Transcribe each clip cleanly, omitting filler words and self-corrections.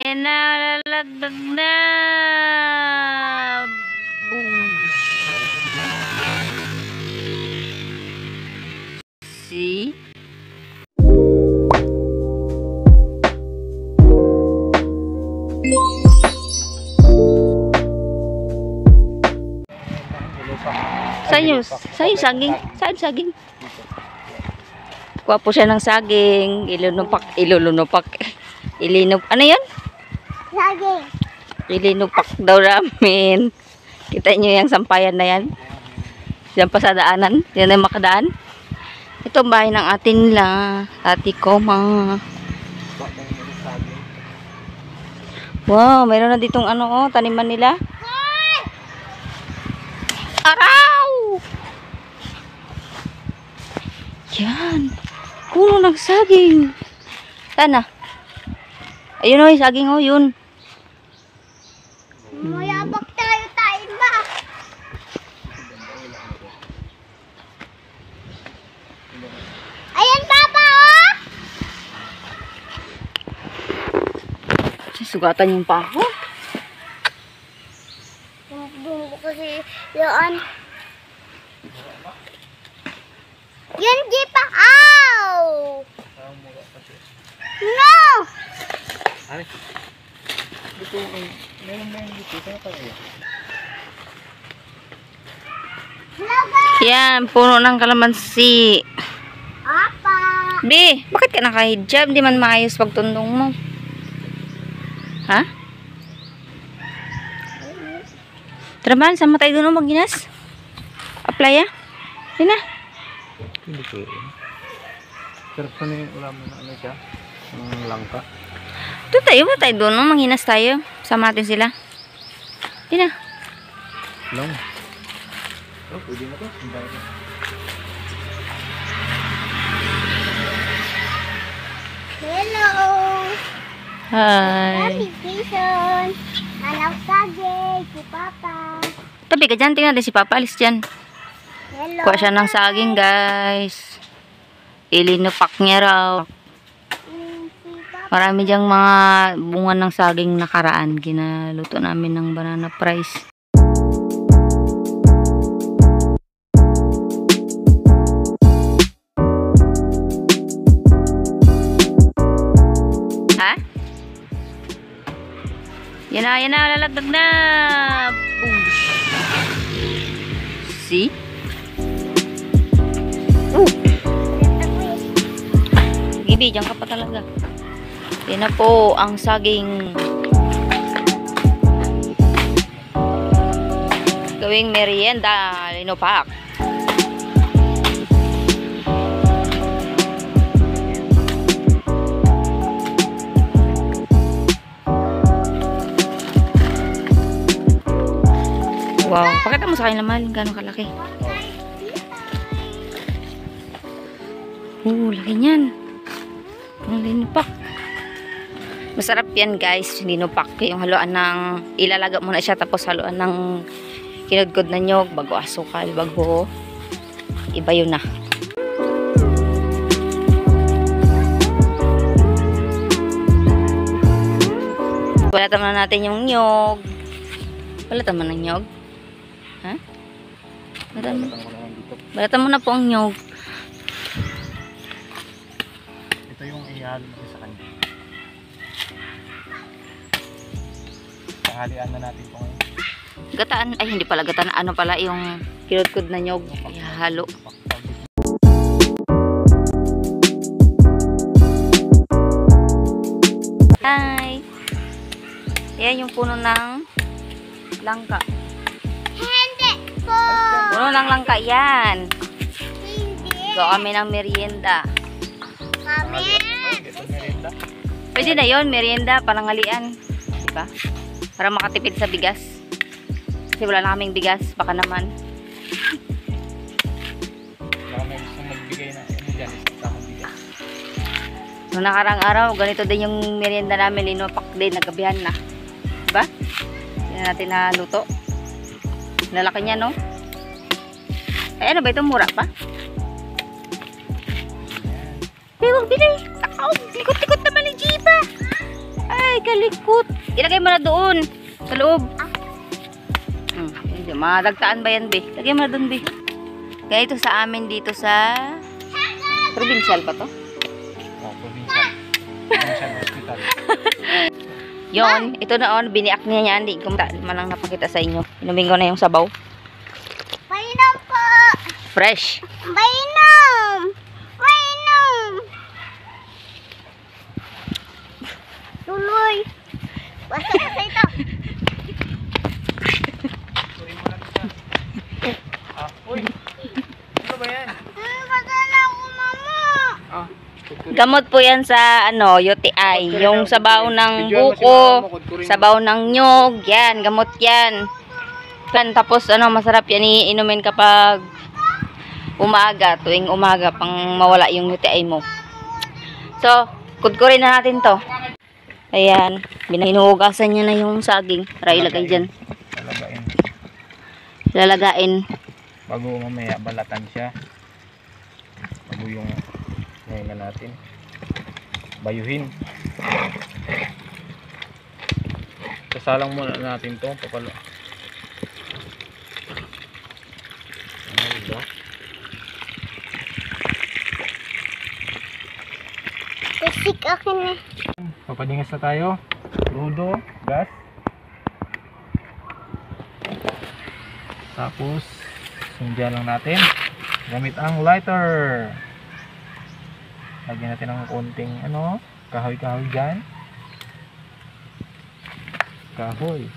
Yan na, lalagdag na. Boom. See? Sa'yo saging? Saan saging? Kuha po siya ng saging. Ilulunupak. Ano yan? Saging. Ilinupak daw namin. Kita nyo yung sampayan na yan? Diyan pa sa daanan. Diyan na makadaan. Ito ang bahay ng atin nila. Ati Koma. Wow, mayroon na ditong taniman nila. Araw! Yan. Puno ng saging. Tana. Ayun o, saging o, yun. Mayabak tayo ba? Ayan, Papa, oh! Sugatan yung paho. Bumbo kasi yun. Yan, Jipa. Ow! No! Ay. Dito, meron dito. Saan pa kayo? Hello, guys! Yan, puno ng kalamansi. Apa! Be, bakit ka naka-hijab? Di man maayos pagtundong mo. Ha? Tara man, sama tayo doon mag-ginas. Apply ah. Yun na. Hindi ko yun. Sarap na yung ulam na siya. Ang langka. Doon tayo ba tayo doon? Manghinas tayo. Sama natin sila. Yun na. Long. Oh, pwede na to. Hello! Hi. Vacation! Anak saging, si Papa. Tabi ka dyan. Tingnan din si Papa. Alis dyan. Hello! Kuha siya ng saging, guys. Ilinupak niya raw. Si Papa. Marami diyang mga bunga ng saging nakaraan. Ginaluto namin ng banana fries. Ha? Yan na, lalagdag na. Push. See? Gibi, dyan ka pa talaga. Yan na po ang saging. Gawing merienda. Linupak. Wow. Pakita mo sa akin naman gano'ng kalaki. Laki niyan. Ang linupak. Masarap yan, guys. Linupak. Yung haluan ng ilalaga muna siya tapos haluan ng kinudkod na nyog, bago asukal, bago iba yun na. Balatan na natin yung nyog. Balatan mo ng nyog. Ha? Balatan mo na po ang nyog. Ito yung ihalo natin sa kanya. Tanghalian na natin ito ngayon. Gataan, ay hindi pala gataan. Ano pala yung kinudkod na nyog. Ihalo. Hi! Yan yung puno ng langka. Hindi po! Puno ng langka yan. Hindi! So kami ng merienda. Kami! Ito merienda. Pwede na yon, merienda, panangalian. Diba? Para makatipid sa bigas. Kasi wala na kaming bigas, baka naman. Baka may gusto magbigay na dyan. Isang bigas. Noong nakarang araw, ganito din yung merienda namin. Linupak din, nagabihan na. Diba? Hindi na natin naluto. Lalaki niya, no? Ay, ano ba ito? Mura pa? Pero, bili! Takaw! Likot-likot naman ni Jiba! Ay, kalikot. Ilagay mo na doon. Sa loob. Hindi, madagtaan ba yan, be? Lagay mo na doon, be. Kaya ito sa amin dito sa... Provincial pa to? Oh, provincial. Provincial hospital. Yon, ito na on, biniak niya niya. Hindi ko malang napakita sa inyo. Inumin ko na yung sabaw. Mainom po. Fresh. Mainom. Mainom. Tuloy. Basta sa ito. Uy! Ano ba yan? Basta na ako, mama. Ah, Gamot po yan sa ano, UTI. Yung sabaw ng buko, sabaw ng nyog, yan, gamot yan. Tapos ano, masarap yan iinumin kapag umaga, tuwing umaga, pang mawala yung UTI mo. So, kudkurin na natin to. Ayan, hinuhugasan niya na yung saging. Para ilagay dyan. Lalagain. Lalagain. Bago mamaya balatan siya. Bago yung ngayon na natin. Bayuhin. Sasalang muna natin to. Papalo. Ano ba? Kusik akin eh. Papadingas na tayo. Rudo, gas. Tapos, sundian lang natin. Gamit ang lighter. Lagyan natin ng konting ano, kahoy-kahoy dyan. Kahoy.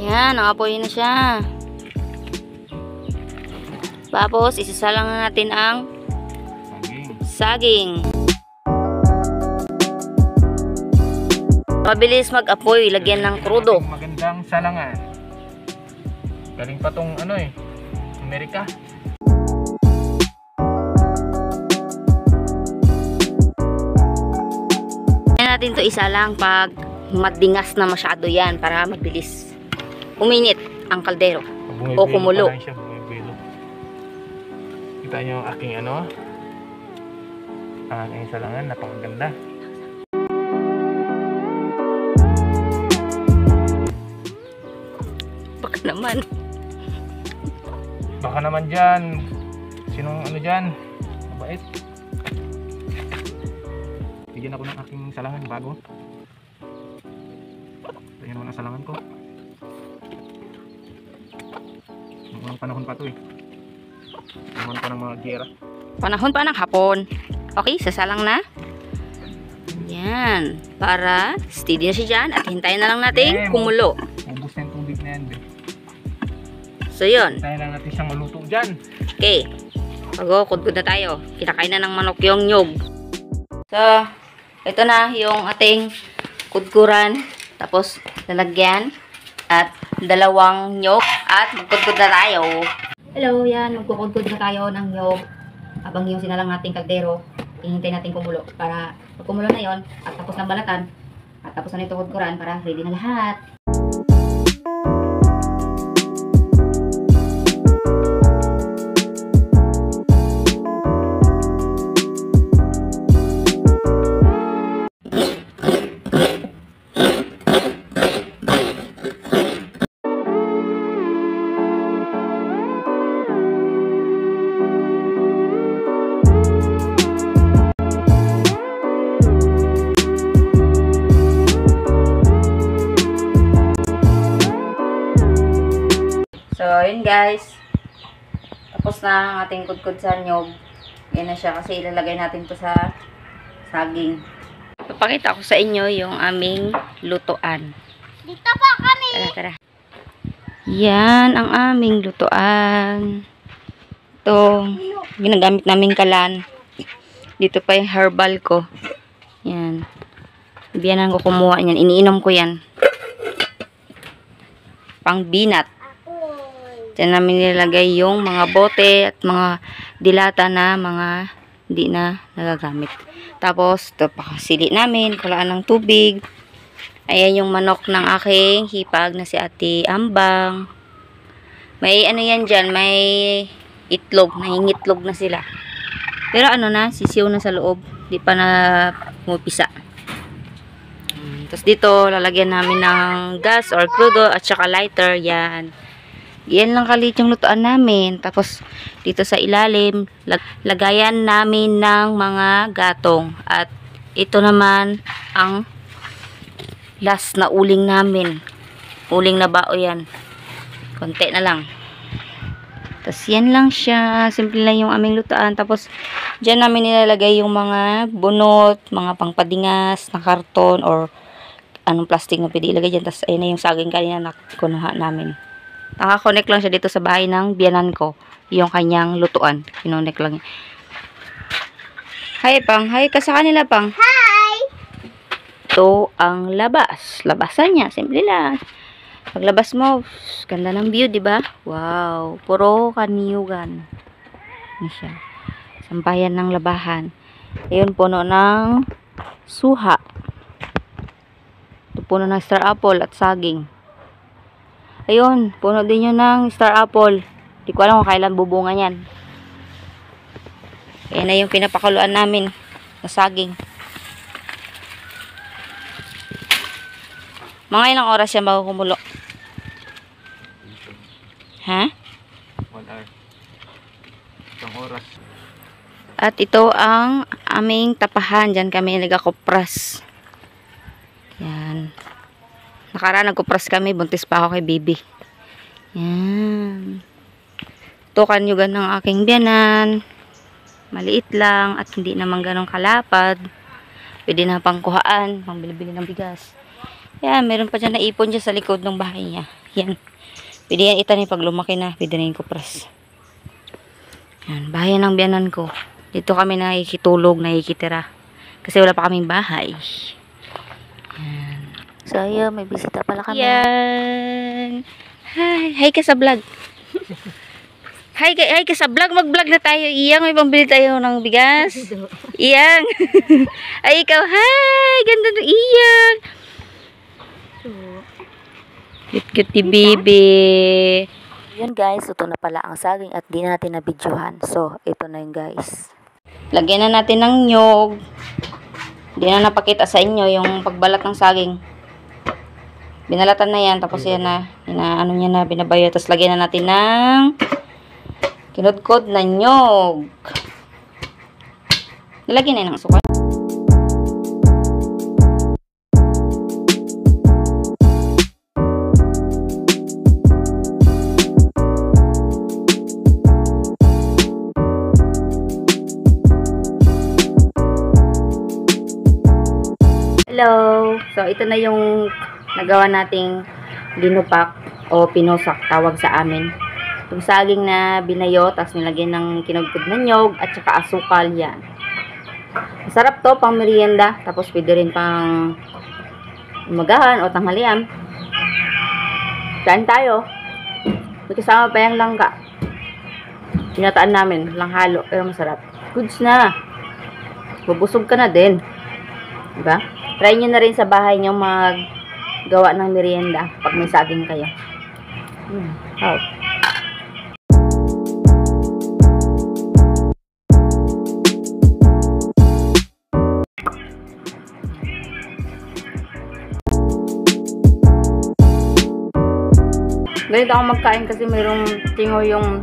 Yan, nakapoy na siya. Tapos, isasalang na natin ang saging. Mabilis mag-apoy, lagyan ng krudo. Magandang salangan. Galing pa tong ano eh, Amerika. Kaya natin to isalang pag madingas na masyado yan para mabilis uminit ang kaldero o kumulo. Kita nyo ang aking ano, ang aking salangan, napakaganda. Baka naman dyan, sinong ano dyan, mabait. Bigyan ako ng aking salangan bago. Tingnan mo ang salangan ko. Noong panahon pa to eh. Panahon pa ng mga gera. Panahon pa ng hapon. Okay, sasalang na. Yan. Para steady na siya dyan at hintayin na lang natin kumulo. Ubus na yung tubig na yan. So yun. Hintayin lang natin siyang maluto dyan. Okay. Kudkod na tayo. Kinakain na ng manok yung nyog. So, ito na yung ating kudkuran. Tapos, lalagyan. At dalawang nyog. At magkudkod na tayo. Hello, yan. Magkukudkod na tayo ng nyog. Habang yung sinalang nating kaldero, hihintay natin kumulo. Para pag kumulo na yon at tapos ng balatan, at tapos na itong kudkuran para ready na lahat. So, yun guys. Tapos na ang ating kudkod sa nyog. Yan na siya kasi ilalagay natin to sa saging. Papakita ko sa inyo yung aming lutuan. Dito po kami. Tara, tara. Yan ang aming lutuan. Ito, ginagamit naming kalan. Dito pa yung herbal ko. Yan. Biyanan ko kumuha yan. Iniinom ko yan. Pang binat. Diyan namin nilagay yung mga bote at mga dilata na mga hindi na nagagamit. Tapos, ito pakasili namin, kulaan ng tubig. Ayan yung manok ng aking hipag na si Ate Ambang. May ano yan dyan, may itlog, nangingitlog na sila. Pero ano na, sisiw na sa loob. Di pa na pumipisa. Tapos dito, lalagyan namin ng gas or crudo at saka lighter. Yan. Yan lang kalit yung lutuan namin. Tapos dito sa ilalim, lagayan namin ng mga gatong. At ito naman ang last na uling namin. Uling na bao yan. Konti na lang. Tapos yan lang siya. Simple lang yung aming lutuan. Tapos dyan namin nilalagay yung mga bunot, mga pangpadingas na karton or anong plastic na pwede ilagay dyan. Tapos ayun na yung saging kanina na kunuha namin. Nakakonect lang siya dito sa bahay ng biyanan ko. Yung kanyang lutuan. Kinonek lang. Hi, Pang. Hi ka sa kanila, Pang. Hi! Ito ang labas. Labasan niya. Simple lang. Paglabas mo, ganda ng view, di ba? Wow. Puro kaniyugan. Ini siya. Sampayan ng labahan. Ayun, puno ng suha. Ito puno ng star apple at saging. Ayun, puno din yun ng star apple. Di ko alam kung kailan bubunga yan. Ayan na yung pinapakuluan namin na saging. Mga ilang oras yan bago kumulo? Ha? 1 hour. Isang oras. At ito ang aming tapahan. Diyan kami nagkakupras. Yan. Nakaraan nagkupras kami. Buntis pa ako kay baby. Yan. Ito kanyugan ng aking biyanan. Maliit lang at hindi naman ganong kalapad. Pwede na pangkuhaan. Pangbili-bili ng bigas. Yan. Meron pa dyan na ipon dyan sa likod ng bahay niya. Yan. Pwede yan itanim pag lumaki na. Pwede na yung kupras. Yan. Bahay ng biyanan ko. Dito kami nakikitulog, nakikitira. Kasi wala pa kaming bahay. Yan. So, ayun, may bisita pala kami. Yan. Hi. Hi ka sa vlog. Hi ka sa vlog. Mag-vlog na tayo. Iyang, may pambili tayo ng bigas. Iyang. Ay, ikaw. Hi. Ganda ng Iyang. Cute ni baby. Yun guys, ito na pala ang saging at di na natin na-videohan. So, ito na yun guys. Lagyan na natin ng nyog. Di na napakita sa inyo yung pagbalat ng saging. Binalatan na yan. Tapos yan na. Ano niya na, binabayo. Tapos lagyan na natin ng kinudkod na nyog. Nilagyan na yun ng asukal. Hello! So, ito na yung nagawa nating dinupak o pinosak, tawag sa amin. Itong saging na binayo, tapos nilagyan ng kinugkod na nyog, at saka asukal yan. Masarap to, pang merienda. Tapos pwede rin pang umagahan o tanghalian. Kain tayo. May kasama pa yung langka. Pinataan namin, langhalo, pero masarap. Goods na. Bubusog ka na din. Diba? Try nyo na rin sa bahay nyo maggawa ng merienda pag may saging kayo. Oh. Ganito ako magkain kasi mayroong tingo yung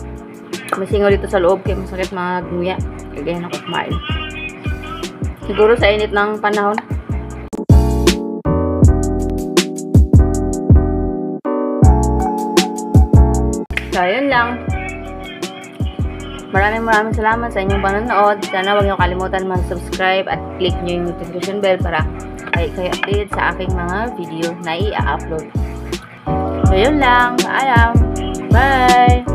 may singaw dito sa loob kaya masakit magnguya. Kaya ganyan ako kumain. Siguro sa init ng panahon. So, yun lang. Maraming salamat sa inyong panonood. Sana huwag niyo kalimutan mag-subscribe at click niyo yung notification bell para kayo update sa aking mga video na i-upload. So, yun lang. Paalam. Bye!